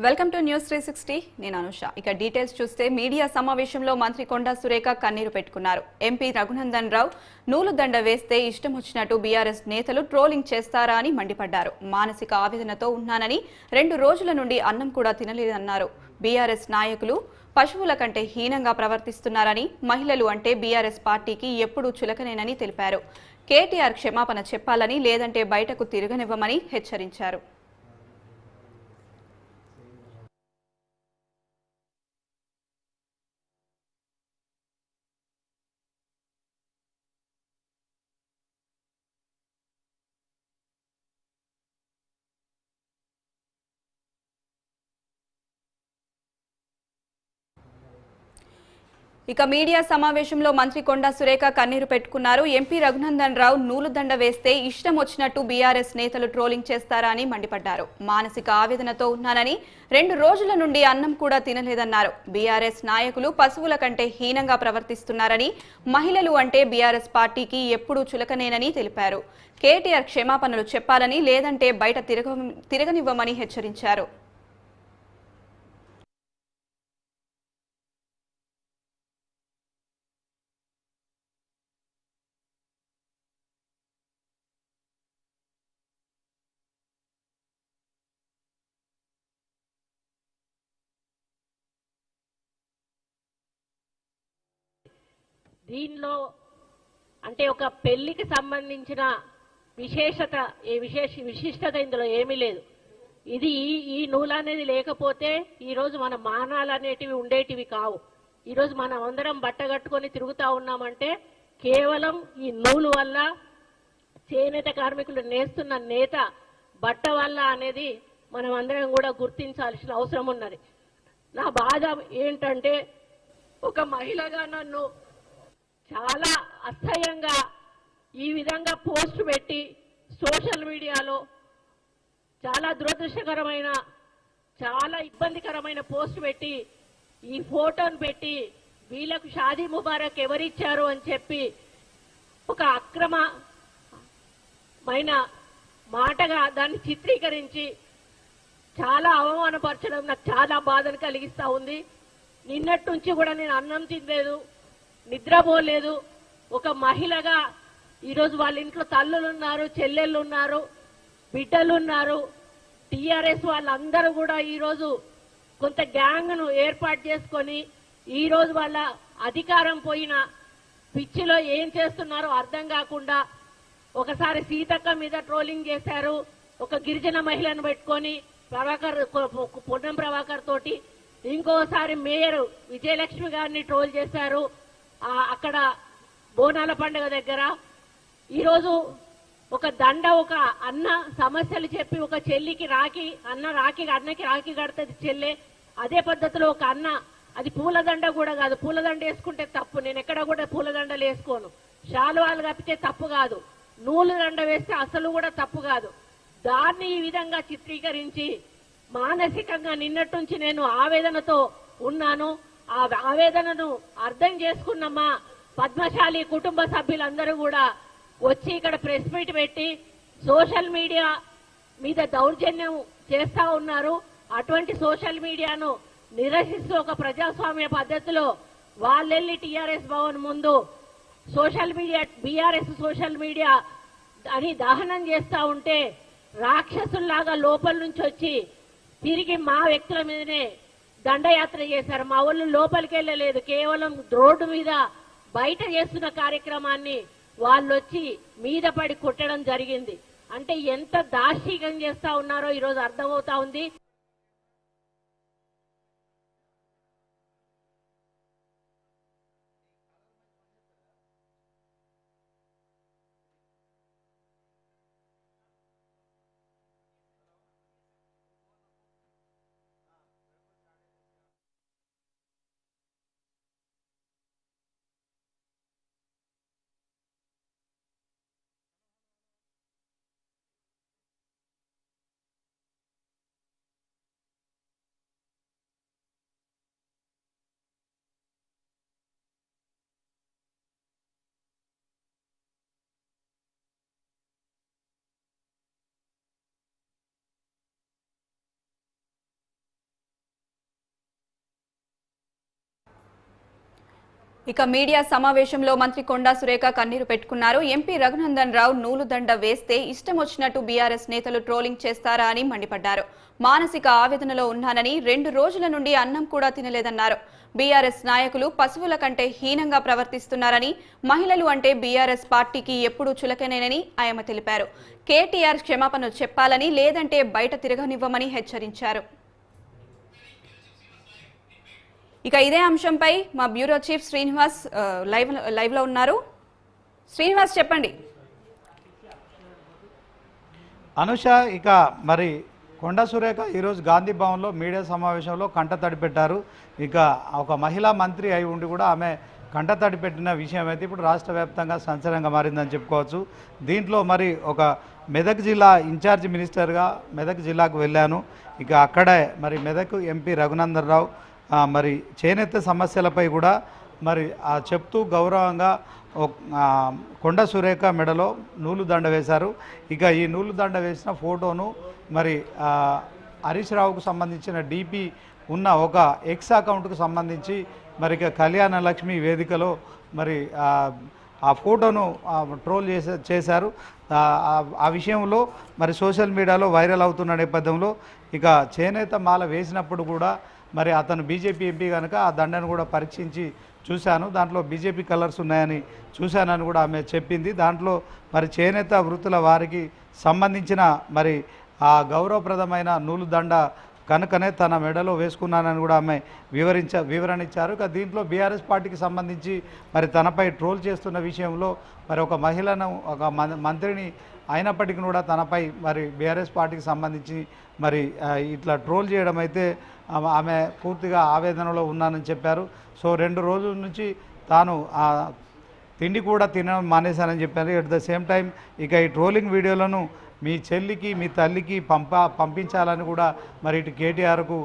Welcome to news 360 నేను అనుష ఇక details చూస్తే మీడియా సమావేశంలో మంత్రి కొండా సురేఖ కన్నీరు పెట్టుకున్నారు. ఎంపీ రఘునందన్ రావు నూలు దండ వేస్తే ఇష్టం వచ్చినట్టు బీఆర్ఎస్ నేతలు ట్రోలింగ్ చేస్తారా అని మండిపడ్డారు. మానసిక ఆవేదనతో ఉన్నానని 2 రోజుల నుండి అన్నం కూడా తినలేదన్నారు. బీఆర్ఎస్ నాయకులు పశువుల కంటే హీనంగా ప్రవర్తిస్తున్నారని, మహిళలు అంటే బీఆర్ఎస్ పార్టీకి ఎప్పుడూ చులకనేనని తెలిపారు. కేటీఆర్ క్షమాపణ చెప్పాలని లేదంటే బయటకు తిరగనివ్వమని హెచ్చరించారు. ఇక మీడియా సమావేశంలో మంత్రి కొండా సురేఖ కన్నీరు పెట్టుకున్నారు. ఎంపీ రఘునందన్ రావు నూలు దండ వేస్తే ఇష్టం వచ్చినట్టు బీఆర్ఎస్ నేతలు ట్రోలింగ్ చేస్తారా అని మండిపడ్డారు. మానసిక ఆవేదనతో ఉన్నానని 2 రోజుల నుండి అన్నం కూడా తినలేదన్నారు. బీఆర్ఎస్ నాయకులు పశువుల కంటే హీనంగా ప్రవర్తిస్తున్నారని, మహిళలు అంటే బీఆర్ఎస్ పార్టీకి ఎప్పుడూ చులకనేనని తెలిపారు. కేటీఆర్ క్షమాపణలు చెప్పాలని లేదంటే బయట తిరగనివ్వమని హెచ్చరించారు. దీనిలో అంటే ఒక పెళ్లికి సంబంధించిన విశిష్టత ఇందులో ఏమీ లేదు. ఇది ఈ నూలు అనేది లేకపోతే ఈరోజు మన మానాలు అనేటివి ఉండేటివి కావు. ఈరోజు మనం అందరం బట్టగట్టుకొని తిరుగుతూ ఉన్నామంటే కేవలం ఈ నూలు వల్ల, చేనేత కార్మికులు నేస్తున్న నేత బట్ట వల్ల అనేది మనం అందరం కూడా గుర్తించాల్సిన అవసరం ఉన్నది. నా బాధ ఏంటంటే ఒక మహిళగా నన్ను చాలా అసహ్యంగా ఈ విధంగా పోస్ట్ పెట్టి సోషల్ మీడియాలో చాలా దురదృష్టకరమైన, చాలా ఇబ్బందికరమైన పోస్ట్ పెట్టి ఈ ఫోటోను పెట్టి వీళ్ళకు షాదీ ముబారక్ ఎవరిచ్చారు అని చెప్పి ఒక అక్రమమైన మాటగా దాన్ని చిత్రీకరించి చాలా అవమానపరచడం నాకు చాలా బాధను కలిగిస్తా ఉంది. నిన్నటి నుంచి కూడా నేను అన్నం తినలేదు, నిద్రపోలేదు. ఒక మహిళగా ఈరోజు వాళ్ళ ఇంట్లో తల్లులు ఉన్నారు, చెల్లెళ్ళు ఉన్నారు, బిడ్డలు ఉన్నారు. టీఆర్ఎస్ వాళ్ళందరూ కూడా ఈరోజు కొంత గ్యాంగ్ను ఏర్పాటు చేసుకొని ఈరోజు వాళ్ళ అధికారం పోయిన పిచ్చిలో ఏం చేస్తున్నారో అర్థం కాకుండా ఒకసారి సీతక్క మీద ట్రోలింగ్ చేశారు, ఒక గిరిజన మహిళను పెట్టుకొని పొన్నం ప్రభాకర్ తోటి, ఇంకోసారి మేయర్ విజయలక్ష్మి గారిని ట్రోల్ చేశారు అక్కడ బోనాల పండుగ దగ్గర. ఈరోజు ఒక దండ, ఒక అన్న సమస్యలు చెప్పి ఒక చెల్లికి అన్నకి రాఖీ కడుతుంది చెల్లె. అదే పద్ధతిలో ఒక అన్న, అది పూలదండ కూడా కాదు, పూలదండ వేసుకుంటే తప్పు, నేను ఎక్కడ కూడా పూలదండలు వేసుకోను, శాలువాలు కప్పితే తప్పు కాదు, నూలు దండ వేస్తే అసలు కూడా తప్పు కాదు. దాన్ని ఈ విధంగా చిత్రీకరించి మానసికంగా నిన్నటి నుంచి నేను ఆవేదనతో ఉన్నాను. ఆ ఆవేదనను అర్థం చేసుకున్నమ్మా పద్మశాలి కుటుంబ సభ్యులందరూ కూడా వచ్చి ఇక్కడ ప్రెస్ మీట్ పెట్టి సోషల్ మీడియా మీద దౌర్జన్యం చేస్తా ఉన్నారు. అటువంటి సోషల్ మీడియాను నిరసిస్తూ ఒక ప్రజాస్వామ్య పద్ధతిలో వాళ్ళెళ్ళి టీఆర్ఎస్ భవన్ ముందు social media, BRS social media అని దహనం చేస్తా ఉంటే రాక్షసుల్లాగా లోపల నుంచి వచ్చి తిరిగి మా వ్యక్తుల మీదనే దండయాత్ర చేశారు. మా వాళ్ళు లోపలికి వెళ్ళలేదు, కేవలం రోడ్డు మీద బయట చేస్తున్న కార్యక్రమాన్ని వాళ్ళు వచ్చి మీద పడి కొట్టడం జరిగింది. అంటే ఎంత దార్శికం చేస్తా ఉన్నారో ఈరోజు అర్థమవుతా ఉంది. ఇక మీడియా సమావేశంలో మంత్రి కొండా సురేఖ కన్నీరు పెట్టుకున్నారు. ఎంపీ రఘునందన్ రావు నూలుదండ వేస్తే ఇష్టం వచ్చినట్టు బీఆర్ఎస్ నేతలు ట్రోలింగ్ చేస్తారా అని మండిపడ్డారు. మానసిక ఆవేదనలో ఉన్నానని 2 రోజుల నుండి అన్నం కూడా తినలేదన్నారు. బీఆర్ఎస్ నాయకులు పశువుల కంటే హీనంగా ప్రవర్తిస్తున్నారని, మహిళలు అంటే బీఆర్ఎస్ పార్టీకి ఎప్పుడూ చులకనేనని ఆయన తెలిపారు. కేటీఆర్ క్షమాపణ చెప్పాలని, లేదంటే బయట తిరగనివ్వమని హెచ్చరించారు. ఇక ఇదే అంశంపై మా బ్యూరో చీఫ్ శ్రీనివాస్ లైవ్ లో ఉన్నారు. శ్రీనివాస్ చెప్పండి. అనుష, ఇక మరి కొండా సురేఖ ఈరోజు గాంధీ భవన్లో మీడియా సమావేశంలో కంటతడి పెట్టారు. ఇక ఒక మహిళా మంత్రి అయి ఉండి కూడా ఆమె కంటతడి పెట్టిన విషయం అయితే ఇప్పుడు రాష్ట్ర వ్యాప్తంగా సంచలనంగా మారిందని చెప్పుకోవచ్చు. దీంట్లో మరి ఒక మెదక్ జిల్లా ఇన్ఛార్జ్ మినిస్టర్గా మెదక్ జిల్లాకు వెళ్ళాను. ఇక అక్కడే మరి మెదక్ ఎంపీ రఘునందన్ రావు మరి చేనేత సమస్యలపై కూడా మరి చెప్తూ గౌరవంగా కొండా సురేఖ మెడలో నూలు దండ వేశారు. ఇక ఈ నూలు దండ వేసిన ఫోటోను మరి హరీష్ రావుకు సంబంధించిన డీపీ ఉన్న ఒక ఎక్స్ అకౌంట్కు సంబంధించి మరి ఇక కళ్యాణ లక్ష్మి వేదికలో మరి ఆ ఫోటోను ట్రోల్ చేశారు. ఆ విషయంలో మరి సోషల్ మీడియాలో వైరల్ అవుతున్న నేపథ్యంలో ఇక చేనేత మాల వేసినప్పుడు కూడా మరి అతను బీజేపీ ఎంపీ కనుక ఆ దండను కూడా పరీక్షించి చూశాను, దాంట్లో బీజేపీ కలర్స్ ఉన్నాయని చూశానని కూడా ఆమె చెప్పింది. దాంట్లో మరి చేనేత వృత్తుల వారికి సంబంధించిన మరి ఆ గౌరవప్రదమైన నూలు దండ కనుకనే తన మెడలో వేసుకున్నానని కూడా ఆమె వివరణ ఇచ్చారు. ఇక దీంట్లో బీఆర్ఎస్ పార్టీకి సంబంధించి మరి తనపై ట్రోల్ చేస్తున్న విషయంలో మరి ఒక మహిళను ఒక మంత్రిని అయినప్పటికీ కూడా తనపై మరి బీఆర్ఎస్ పార్టీకి సంబంధించి మరి ఇట్లా ట్రోల్ చేయడం అయితే ఆమె పూర్తిగా ఆవేదనలో ఉన్నానని చెప్పారు. సో 2 రోజుల నుంచి తాను తిండి కూడా తినడం మానేశానని చెప్పారు. ఎట్ ద సేమ్ టైం ఇక ఈ ట్రోలింగ్ వీడియోలను మీ చెల్లికి మీ తల్లికి పంపించాలని కూడా మరి ఇటు కేటీఆర్కు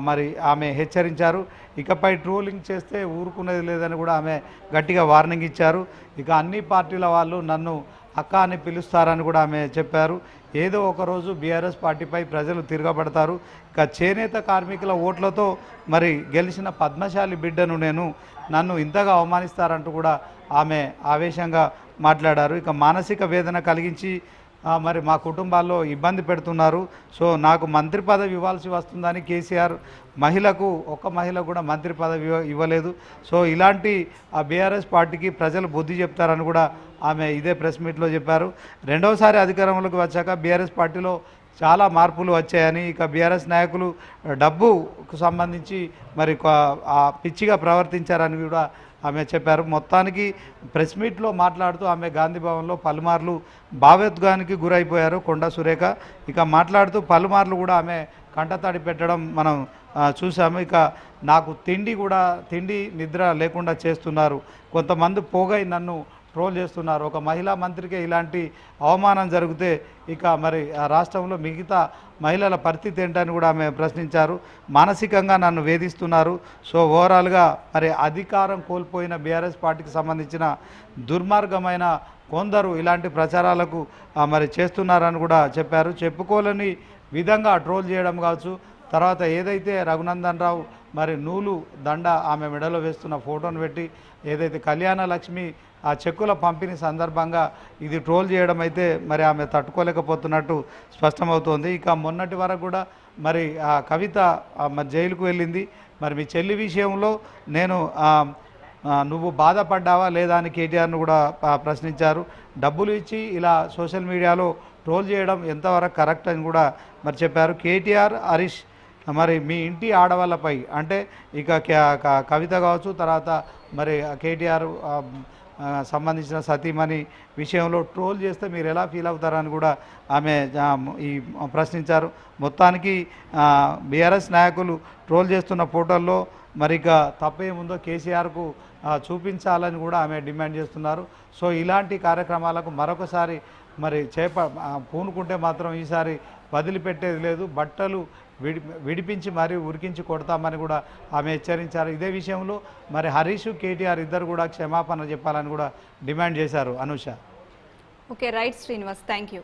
మరి ఆమె హెచ్చరించారు. ఇకపై ట్రోలింగ్ చేస్తే ఊరుకునేది లేదని కూడా ఆమె గట్టిగా వార్నింగ్ ఇచ్చారు. ఇక అన్ని పార్టీల వాళ్ళు నన్ను అక్క అని పిలుస్తారని కూడా ఆమె చెప్పారు. ఏదో ఒకరోజు బీఆర్ఎస్ పార్టీపై ప్రజలు తిరగబడతారు. ఇక చేనేత కార్మికుల ఓట్లతో మరి గెలిచిన పద్మశాలి బిడ్డను నన్ను ఇంతగా అవమానిస్తారంటూ కూడా ఆమె ఆవేశంగా మాట్లాడారు. ఇక మానసిక వేదన కలిగించి మరి మా కుటుంబాల్లో ఇబ్బంది పెడుతున్నారు. సో నాకు మంత్రి పదవి ఇవ్వాల్సి వస్తుందని కేసీఆర్ ఒక్క మహిళకు కూడా మంత్రి పదవి ఇవ్వలేదు. సో ఇలాంటి బీఆర్ఎస్ పార్టీకి ప్రజలు బుద్ధి చెప్తారని కూడా ఆమె ఇదే ప్రెస్ మీట్లో చెప్పారు. రెండవసారి అధికారంలోకి వచ్చాక బీఆర్ఎస్ పార్టీలో చాలా మార్పులు వచ్చాయని, ఇక బీఆర్ఎస్ నాయకులు డబ్బుకు సంబంధించి మరి పిచ్చిగా ప్రవర్తించారని కూడా ఆమె చెప్పారు. మొత్తానికి ప్రెస్ మీట్లో మాట్లాడుతూ ఆమె గాంధీ భవన్లో పలుమార్లు భావోద్వేగానికి గురైపోయారు కొండా సురేఖ. ఇక మాట్లాడుతూ పలుమార్లు కూడా ఆమె కంటతడి పెట్టడం మనం చూసాము. ఇక నాకు తిండి నిద్ర లేకుండా చేస్తున్నారు, కొంతమంది పోగై నన్ను ట్రోల్ చేస్తున్నారు, ఒక మహిళా మంత్రికే ఇలాంటి అవమానం జరిగితే ఇక మరి రాష్ట్రంలో మిగతా మహిళల పరిస్థితి ఏంటని కూడా ఆమె ప్రశ్నించారు. మానసికంగా నన్ను వేధిస్తున్నారు. సో ఓవరాల్గా మరి అధికారం కోల్పోయిన బీఆర్ఎస్ పార్టీకి సంబంధించిన దుర్మార్గమైన కొందరు ఇలాంటి ప్రచారాలకు మరి చేస్తున్నారని కూడా చెప్పారు. చెప్పుకోలేని విధంగా ట్రోల్ చేయడం కావచ్చు, తర్వాత ఏదైతే రఘునందన్ రావు మరి నూలు దండ ఆమె మెడలో వేస్తున్న ఫోటోను పెట్టి ఏదైతే కళ్యాణ లక్ష్మి ఆ చెక్కుల పంపిణీ సందర్భంగా ఇది ట్రోల్ చేయడం అయితే మరి ఆమె తట్టుకోలేకపోతున్నట్టు స్పష్టమవుతోంది. ఇక మొన్నటి వరకు కూడా మరి ఆ కవిత మరి జైలుకు వెళ్ళింది. మరి మీ చెల్లి విషయంలో నువ్వు బాధపడ్డావా లేదా అని కేటీఆర్ను కూడా ప్రశ్నించారు. డబ్బులు ఇచ్చి ఇలా సోషల్ మీడియాలో ట్రోల్ చేయడం ఎంతవరకు కరెక్ట్ అని కూడా మరి చెప్పారు. కేటీఆర్ హరీష్ మరి మీ ఇంటి ఆడవాళ్ళపై అంటే ఇక కవిత కావచ్చు, తర్వాత మరి కేటీఆర్ సంబంధించిన సతీమణి విషయంలో ట్రోల్ చేస్తే మీరు ఎలా ఫీల్ అవుతారని కూడా ఆమె ప్రశ్నించారు. మొత్తానికి బీఆర్ఎస్ నాయకులు ట్రోల్ చేస్తున్న ఫోటోల్లో మరి ఇక తప్పేముందో కేసీఆర్కు చూపించాలని కూడా ఆమె డిమాండ్ చేస్తున్నారు. సో ఇలాంటి కార్యక్రమాలకు మరొకసారి మరి పూనుకుంటే మాత్రం ఈసారి వదిలిపెట్టేది లేదు, బట్టలు విడిపించి మరీ ఉరికించి కొడతామని కూడా ఆమె హెచ్చరించారు. ఇదే విషయంలో మరి హరీష్ కేటీఆర్ ఇద్దరు కూడా క్షమాపణ చెప్పాలని కూడా డిమాండ్ చేశారు. Anusha. Okay, right Srinivas, thank you.